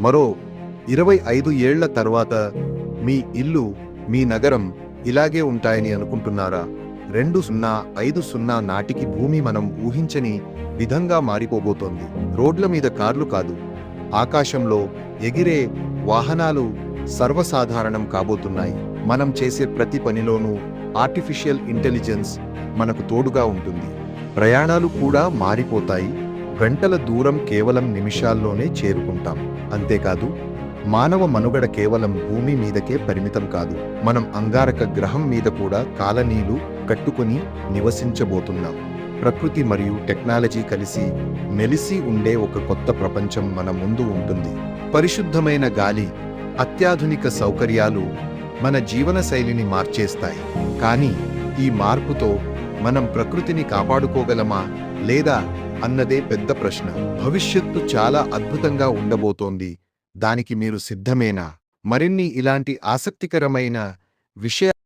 మరో 25 ఏళ్ల తర్వాత మీ ఇల్లు, మీ నగరం ఇలాగే ఉంటాయని అనుకుంటున్నారా? 2050 నాటికి భూమి మనం ఊహించని విధంగా మారిపోబోతోంది. రోడ్ల మీద కార్లు కాదు, ఆకాశంలో ఎగిరే వాహనాలు సర్వసాధారణం కాబోతున్నాయి. మనం చేసే ప్రతి పనిలోనూ ఆర్టిఫిషియల్ ఇంటెలిజెన్స్ మనకు తోడుగా ఉంటుంది. ప్రయాణాలు కూడా మారిపోతాయి. గంటల దూరం కేవలం నిమిషాల్లోనే చేరుకుంటాం. అంతేకాదు, మానవ మనుగడ కేవలం భూమి మీదకే పరిమితం కాదు. మనం అంగారక గ్రహం మీద కూడా కాలనీలు కట్టుకుని నివసించబోతున్నాం. ప్రకృతి మరియు టెక్నాలజీ కలిసి మెలిసి ఉండే ఒక కొత్త ప్రపంచం మన ముందు ఉంటుంది. పరిశుద్ధమైన గాలి, అత్యాధునిక సౌకర్యాలు మన జీవనశైలిని మార్చేస్తాయి. కానీ ఈ మార్పుతో మనం ప్రకృతిని కాపాడుకోగలమా లేదా అన్నదే పెద్ద ప్రశ్న. భవిష్యత్తు చాలా అద్భుతంగా ఉండబోతోంది. దానికి మీరు సిద్ధమేనా? మరిన్ని ఇలాంటి ఆసక్తికరమైన విషయాలు